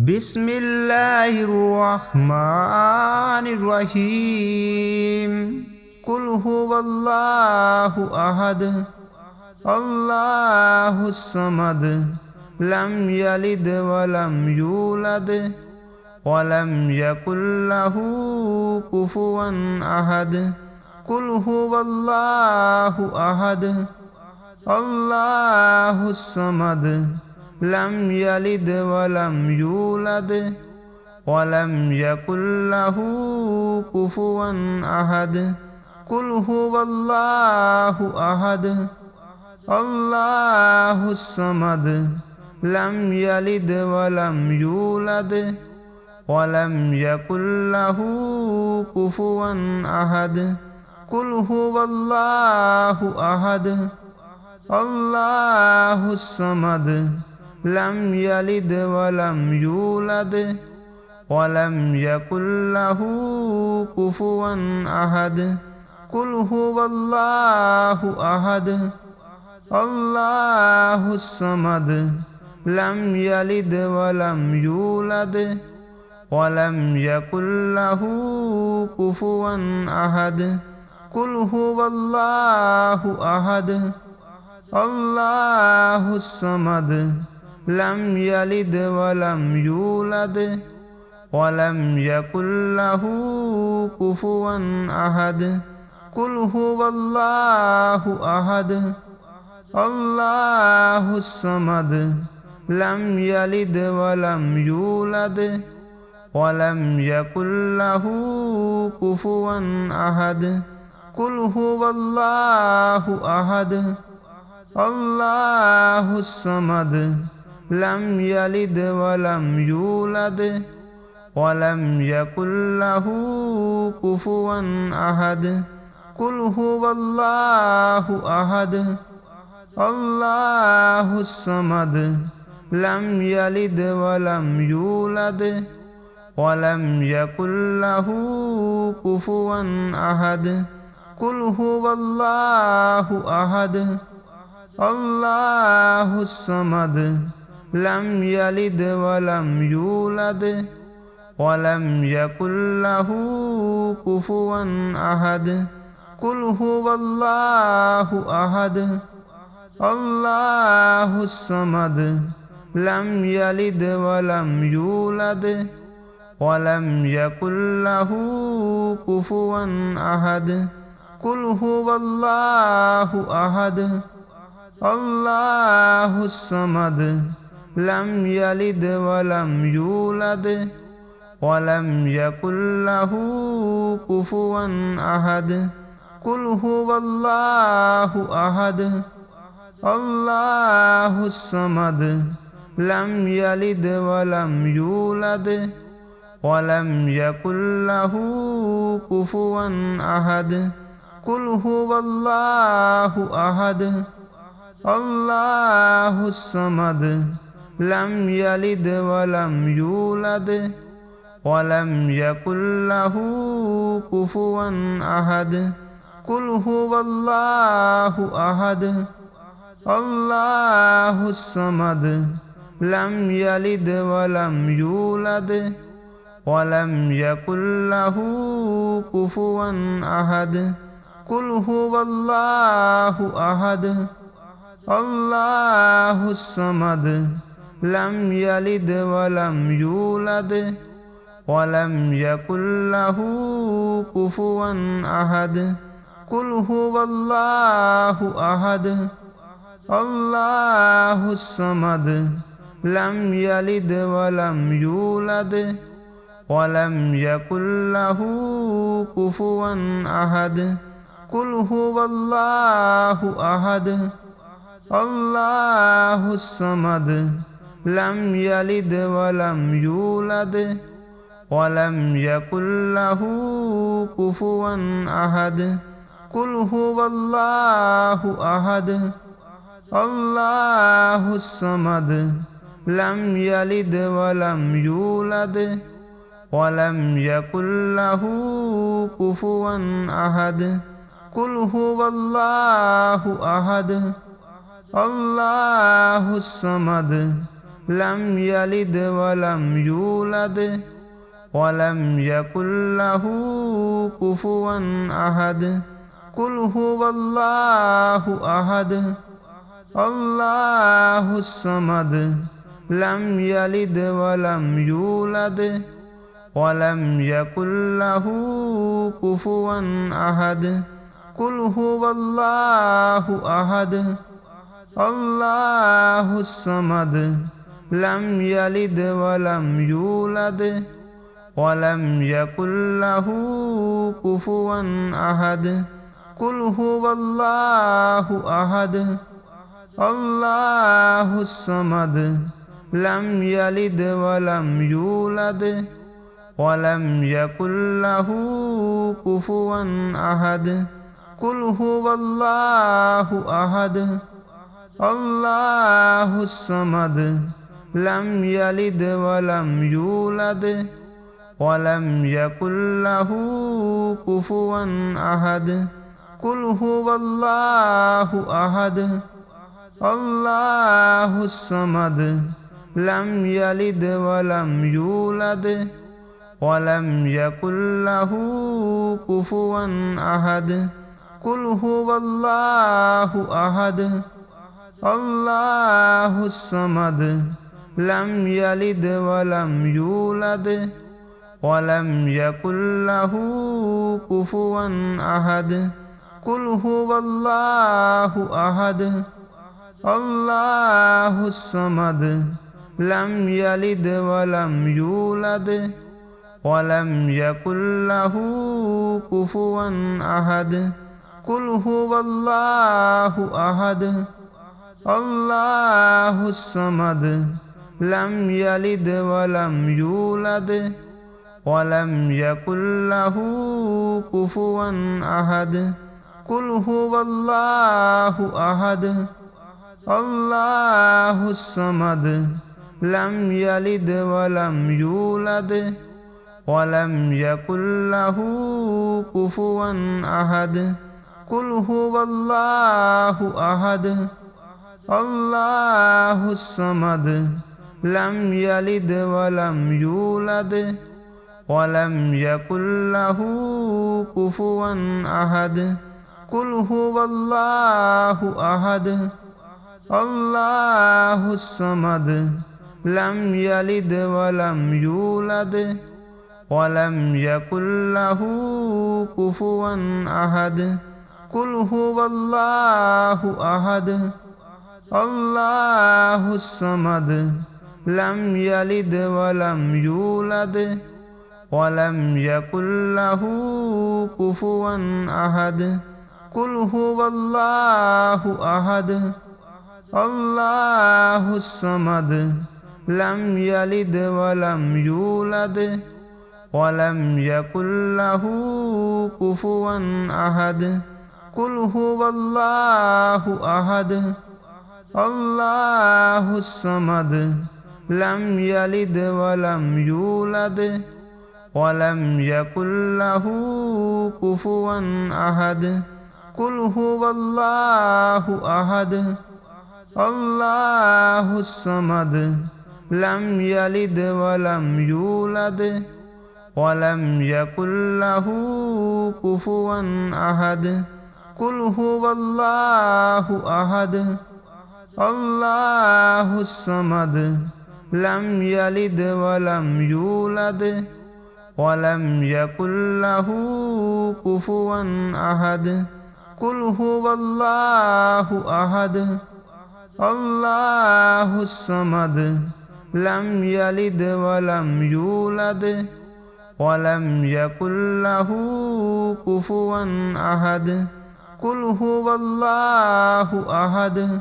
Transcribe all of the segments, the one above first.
बिस्मिल्लाहिर्रहमानिर्रहीम। कुल हुवल्लाहु अहद अल्लाहुस्समद लम यलिद वलम यूलद वलम यकुल लहू कुफुवन अहद। कुल हुवल्लाहु अहद अल्लाहुस्समद लम यलिद वलम यूलद वलम यकुल लहू कुफुवन अहद। कुल हुवल्लाहु अहद अल्लाहुस्समद लम यलिद वलम यूलद वलम यकुल लहू कुफुवन अहद। कुल हुवल्लाहु अहद अल्लाहुस्समद लम यलिद वलम यूलद वलम यकुल लहू कुफुवन अहद। कुल हुवल्लाहु अहद अल्लाहुस्समद लम यलिद वलम यूलद वलम यकुल लहू कुफुवन अहद। कुल हुवल्लाहु अहद अल्लाहुस्समद लम यलिद वलम यूलद वलम यकुल लहू कुफुवन अहद। कुल हुवल्लाहु अहद अल्लाहुस्समद लम यलिद वलम यूलद वलम यकुल लहू कुफुवन अहद। कुल हुवल्लाहु अहद अल्लाहुस्समद लम यलिद वलम यूलद वलम यकुल लहू कुफुवन अहद। कुल हुवल्लाहु अहद अल्लाहुस्समद लम यलिद वलम यूलद वलम यकुल लहू कुफुवन अहद। कुल हुवल्लाहु अहद अल्लाहुस्समद लम यलिद वलम यूलद वलम यकुल लहू कुफुवन अहद। कुल हुवल्लाहु अहद अल्लाहुस्समद लम यलिद वलम यूलद वलम यकुल लहू कुफुवन अहद। कुल हुवल्लाहु अहद अल्लाहुस्समद लम यलिद वलम यूलद वलम यकुल लहू कुफुवन अहद। कुल हुवल्लाहु अहद अल्लाहुस्समद लम यलिद वलम यूलद वलम यकुल लहू कुफुवन अहद। कुल हुवल्लाहु अहद अल्लाहुस्समद लम यलिद वलम यूलद वलम यकुल लहू कुफुवन अहद। कुल हुवल्लाहु अहद अल्लाहुस्समद लम यलिद वलम यूलद वलम यकुल लहू कुफुवन अहद। कुल हुवल्लाहु अहद अल्लाहुस्समद लम यलिद वलम यूलद वलम यकुल लहू कुफुवन अहद। कुल हुवल्लाहु अहद अल्लाहुस्समद लम यलिद वलम यूलद वलम यकुल लहू कुफुवन अहद। कुल हुवल्लाहु अहद अल्लाहुस्समद लम यलिद वलम यूलद वलम यकुल लहू कुफुवन अहद। कुल हुवल्लाहु अहद अल्लाहुस्समद लम यलिद वलम यूलद वलम यकुल लहू कुफुवन अहद। कुल हुवल्लाहु अहद अल्लाहुस्समद لم يلد ولم يولد ولم يكن له كفوا أحد قل هو الله أحد الله الصمد لم يلد ولم يولد ولم يكن له كفوا أحد قل هو الله أحد الله الصمد لم يلد ولم يولد ولم يكن له كفوا أحد قل هو الله أحد الله الصمد لم يلد ولم يولد ولم يكن له كفوا أحد قل هو الله أحد الله الصمد لم يلد ولم يولد ولم يكن له كفوا أحد قل هو الله أحد الله الصمد لم يلد ولم يولد ولم يكن له كفوا أحد قل هو الله أحد الله الصمد لم يلد ولم يولد ولم يكن له كفوا أحد قل هو الله أحد الله الصمد لم يلد ولم يولد ولم يكن له كفوا أحد قل هو الله أحد الله الصمد لم يلد ولم يولد ولم يكن له كفوا أحد قل هو الله أحد الله الصمد لم يلد ولم يولد ولم يكن له كفوا أحد قل هو الله أحد الله الصمد لم يلد ولم يولد ولم يكن له كفوا أحد قل هو الله أحد الله الصمد لم يلد ولم يولد ولم يكن له كفوا أحد قل هو الله أحد الله الصمد لم يلد ولم يولد ولم يكن له كفوا أحد قل هو الله أحد الله الصمد لم يلد ولم يولد ولم يكن له كفوا أحد قل هو الله أحد الله الصمد لم يلد ولم يولد ولم يكن له كفوا أحد قل هو الله أحد الله الصمد لم يلد ولم يولد ولم يكن له كفوا أحد قل هو الله أحد الله الصمد لم يلد ولم يولد ولم يكن له كفوا أحد قل هو الله أحد الله الصمد لم يلد ولم يولد ولم يكن له كفوا أحد قل هو الله أحد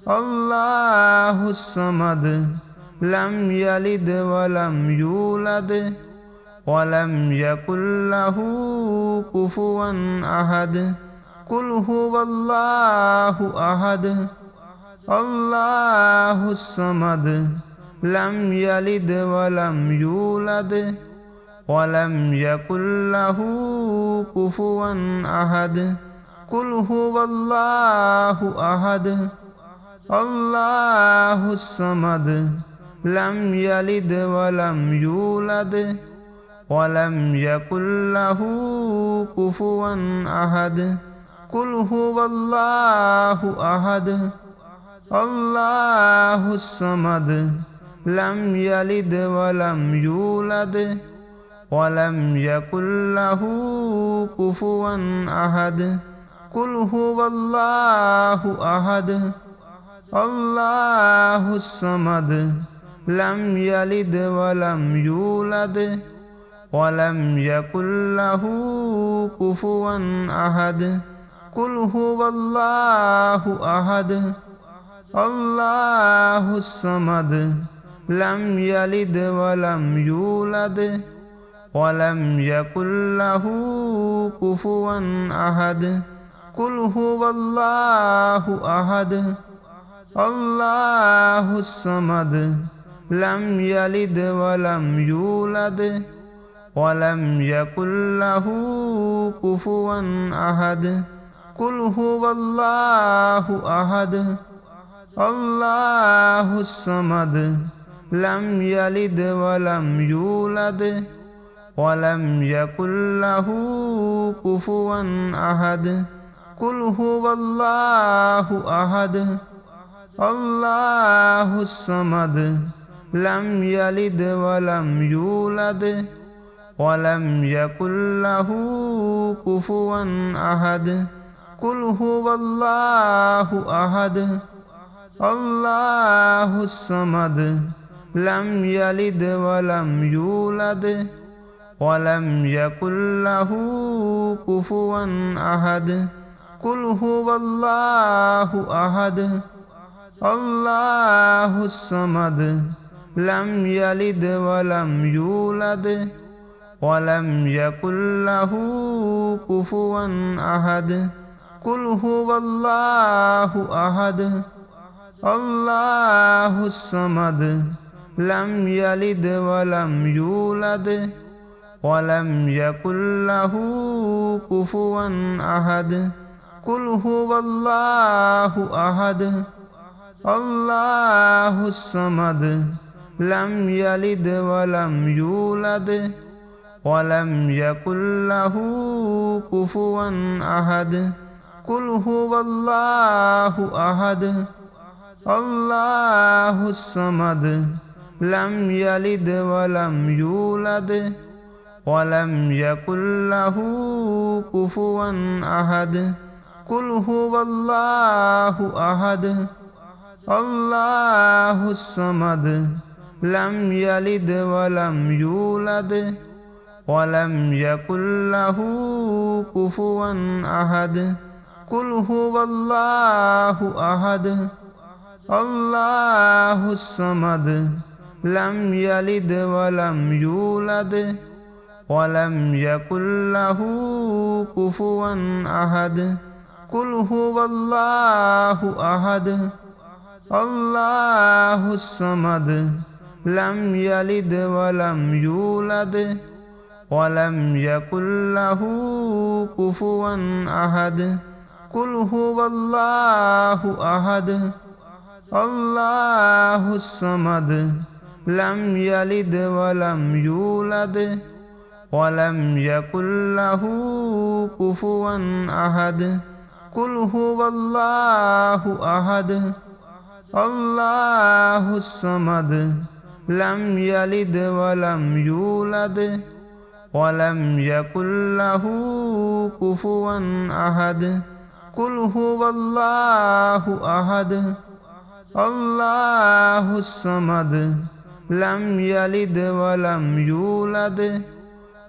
الله الصمد لم يلد ولم يولد ولم يكن له كفوا أحد قل هو الله أحد الله الصمد لم يلد ولم يولد ولم يكن له كفوا أحد قل هو الله أحد الله الصمد لم يلد ولم يولد ولم يكن له كفوا أحد قل هو الله أحد الله الصمد لم يلد ولم يولد ولم يكن له كفوا أحد قل هو الله أحد الله الصمد لم يلد ولم يولد ولم يكن له كفوا أحد قل هو الله أحد الله الصمد لم يلد ولم يولد ولم يكن له كفوا أحد قل هو الله أحد الله الصمد لم يلد ولم يولد ولم يكن له كفوا أحد قل هو الله أحد الله الصمد لم يلد ولم يولد ولم يكن له كفوا أحد قل هو الله أحد الله الصمد لم يلد ولم يولد ولم يكن له كفوا أحد قل هو الله أحد الله الصمد لم يلد ولم يولد ولم يكن له كفوا أحد قل هو الله أحد الله الصمد لم يلد ولم يولد ولم يكن له كفوا أحد قل هو الله أحد الله الصمد لم يلد ولم يولد ولم يكن له كفوا أحد قل هو الله أحد الله الصمد لم يلد ولم يولد ولم يكن له كفوا أحد قل هو الله أحد الله الصمد لم يلد ولم يولد ولم يكن له كفوا أحد قل هو الله أحد الله الصمد لم يلد ولم يولد ولم يكن له كفوا أحد قل هو الله أحد الله الصمد لم يلد ولم يولد ولم يكن له كفوا أحد قل هو الله أحد الله الصمد لم يلد ولم يولد ولم يكن له كفوا أحد قل هو الله أحد الله الصمد لم يلد ولم يولد ولم يكن له كفوا أحد قل هو الله أحد الله الصمد لم يلد ولم يولد ولم يكن له كفوا أحد قل هو الله أحد الله الصمد لم يلد ولم يولد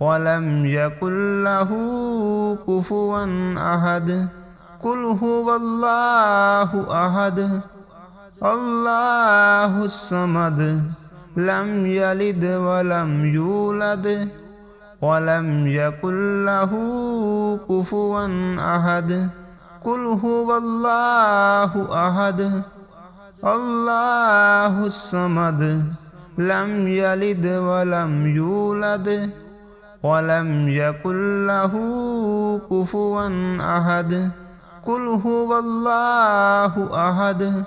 ولم يكن له كفوا أحد قل هو الله أحد الله الصمد لم يلد ولم يولد ولم يكن له كفوا أحد قل هو الله أحد الله الصمد لم يلد ولم يولد ولم يكن له كفوا أحد قل هو الله أحد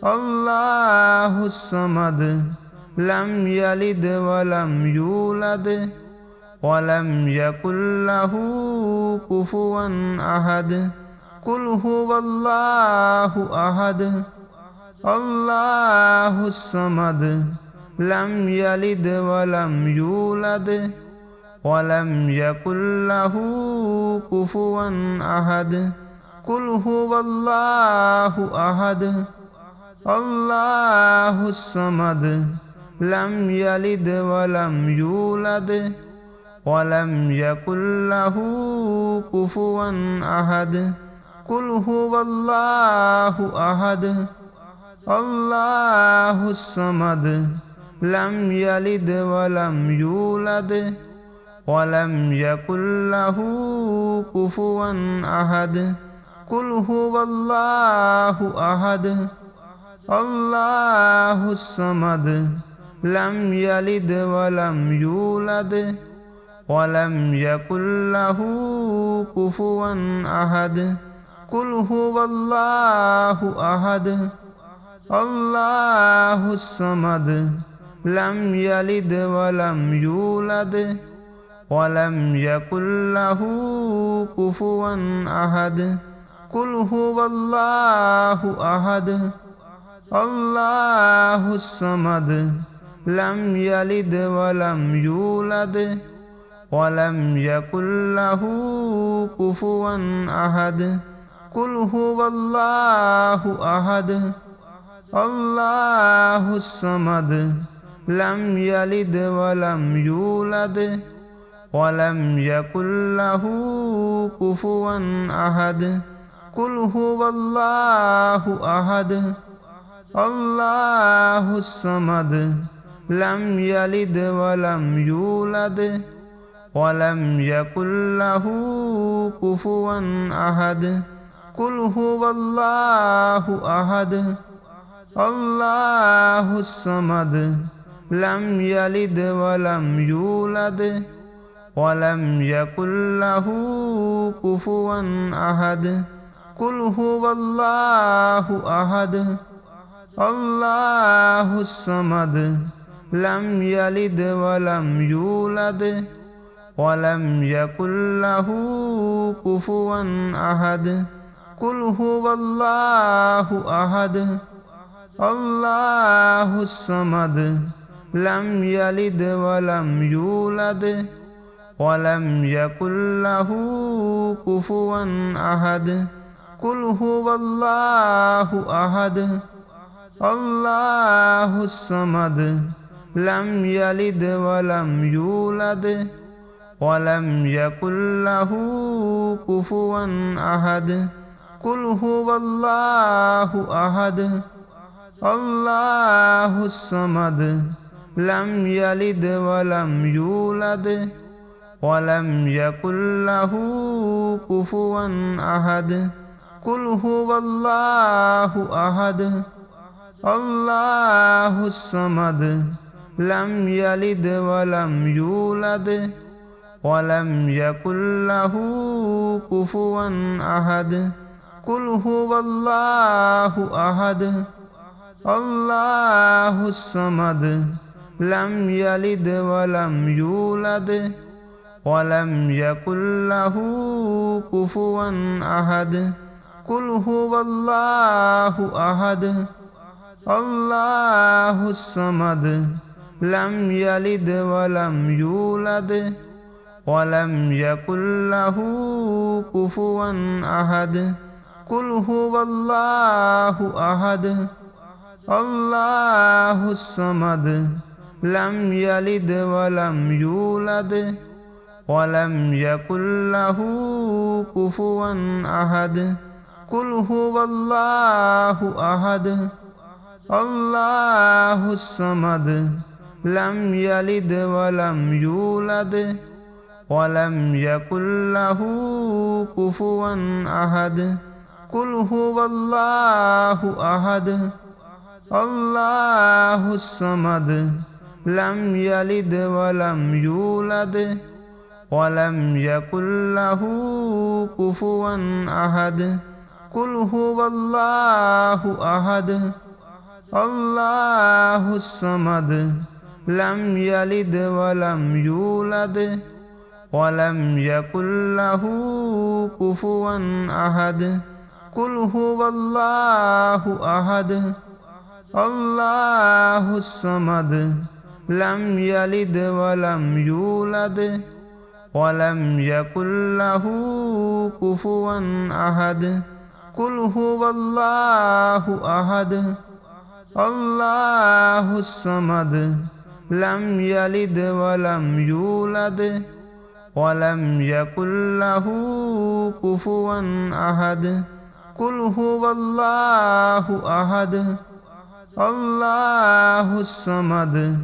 الله الصمد لم يلد ولم يولد ولم يكن له كفوا أحد قل هو الله أحد الله الصمد لم يلد ولم يولد ولم يكن له كفوا أحد قل هو الله أحد الله الصمد لم يلد ولم يولد ولم يكن له كفوا أحد قل هو الله أحد الله الصمد لم يلد ولم يولد ولم يكن له كفوا أحد قل هو الله أحد الله الصمد لم يلد ولم يولد ولم يكن له كفوا أحد قل هو الله أحد الله الصمد لم يلد ولم يولد ولم يكن له كفوا أحد قل هو الله أحد الله الصمد لم يلد ولم يولد ولم يكن له كفوا أحد قل هو الله أحد الله الصمد لم يلد ولم يولد ولم يكن له كفوا أحد قل هو الله أحد الله الصمد لم يلد ولم يولد ولم يكن له كفوا أحد قل هو الله أحد الله الصمد لم يلد ولم يولد ولم يكن له كفوا أحد قل هو الله أحد الله الصمد لم يلد ولم يولد ولم يكن له كفوا أحد قل هو الله أحد الله الصمد لم يلد ولم يولد ولم يكن له كفوا أحد قل هو الله أحد الله الصمد لم يلد ولم يولد ولم يكن له كفوا أحد قل هو الله أحد الله الصمد لم يلد ولم يولد ولم يكن له كفوا أحد قل هو الله أحد الله الصمد لم يلد ولم يولد ولم يكن له كفوا أحد قل هو الله أحد الله الصمد لم يلد ولم يولد ولم يكن له كفوا أحد قل هو الله أحد الله الصمد لم يلد ولم يولد ولم يكن له كفوا أحد قل هو الله أحد الله الصمد لم يلد ولم يولد ولم يكن له كفوا أحد قل هو الله أحد الله الصمد لم يلد ولم يولد ولم يكن له كفوا أحد قل هو الله أحد الله الصمد لم يلد ولم يولد ولم يكن له كفوا أحد قل هو الله أحد الله الصمد لم يلد ولم يولد ولم يكن له كفوا أحد قل هو الله أحد الله الصمد لم يلد ولم يولد ولم يكن له كفوا أحد قل هو الله أحد الله الصمد لم يلد ولم يولد ولم يكن له كفوا أحد قل هو الله أحد الله الصمد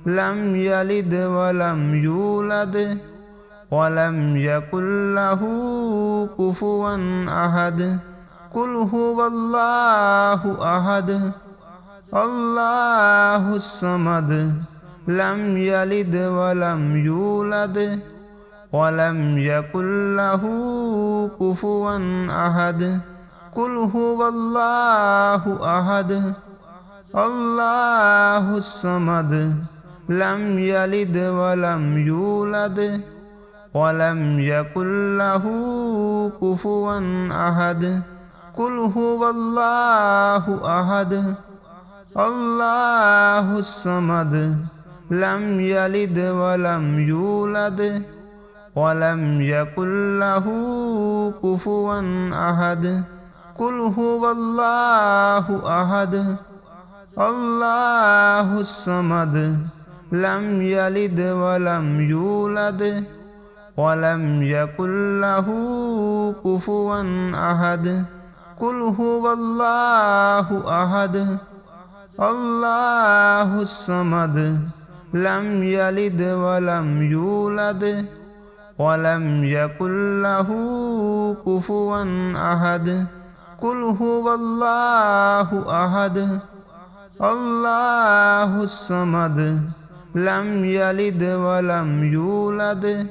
لم يلد ولم يولد ولم يكن له كفوا أحد قل هو الله أحد الله الصمد لم يلد ولم يولد ولم يكن له كفوا أحد قل هو الله أحد الله الصمد لم يلد ولم يولد ولم يكن له كفوا أحد قل هو الله أحد الله الصمد لم يلد ولم يولد ولم يكن له كفوا أحد قل هو الله أحد الله الصمد لم يلد ولم يولد ولم يكن له كفوا أحد قل هو الله أحد الله الصمد لم يلد ولم يولد ولم يكن له كفوا أحد قل هو الله أحد الله الصمد لم يلد ولم يولد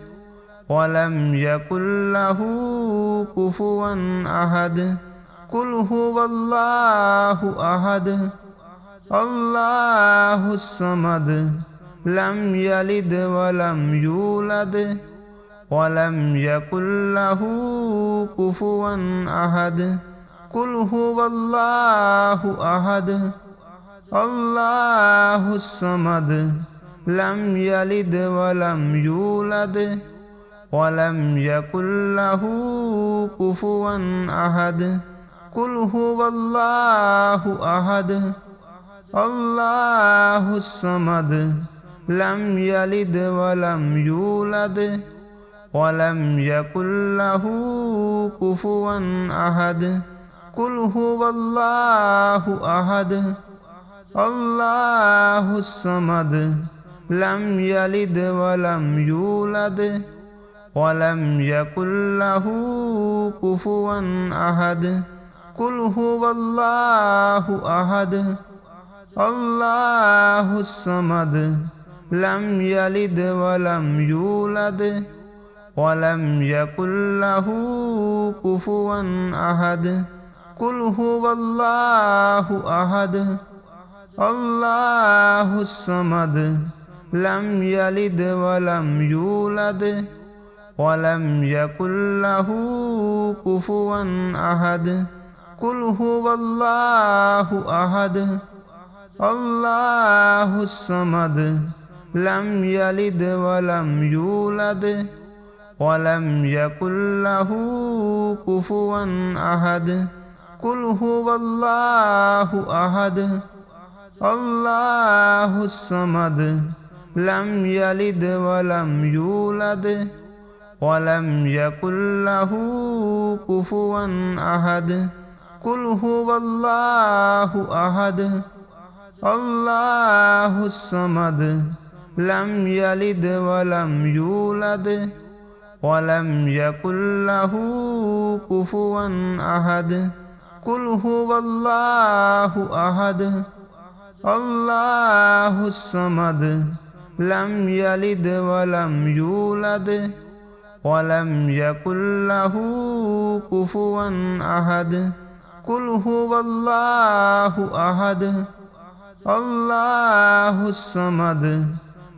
ولم يكن له كفوا أحد قل هو الله أحد الله الصمد لم يلد ولم يولد ولم يكن له كفوا أحد قل هو الله أحد الله الصمد لم يلد ولم يولد ولم يكن له كفوا أحد قل هو الله أحد الله الصمد لم يلد ولم يولد ولم يكن له كفوا أحد قل هو الله أحد الله الصمد لم يلد ولم يولد ولم يكن له كفوا أحد قل هو الله أحد الله الصمد لم يلد ولم يولد ولم يكن له كفوا أحد قل هو الله أحد الله الصمد لم يلد ولم يولد ولم يكن له كفوا أحد قل هو الله أحد الله الصمد لم يلد ولم يولد ولم يكن له كفوا أحد قل هو الله أحد الله الصمد لم يلد ولم يولد ولم يكن له كفوا أحد قل هو الله أحد الله الصمد لم يلد ولم يولد ولم يكن له كفوا أحد قل هو الله أحد الله الصمد لم يلد ولم يولد ولم يكن له كفوا أحد قل هو الله أحد الله الصمد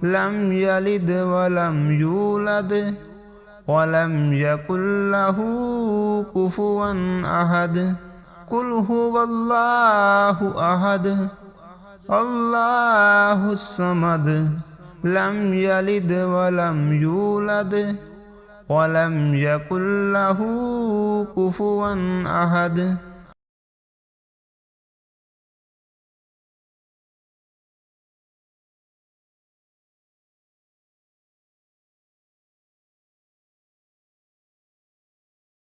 لم يلد ولم يولد ولم يكن له كفوا أحد قل هو الله أحد الله الصمد لم يلد ولم يولد ولم يكن له كفوا أحد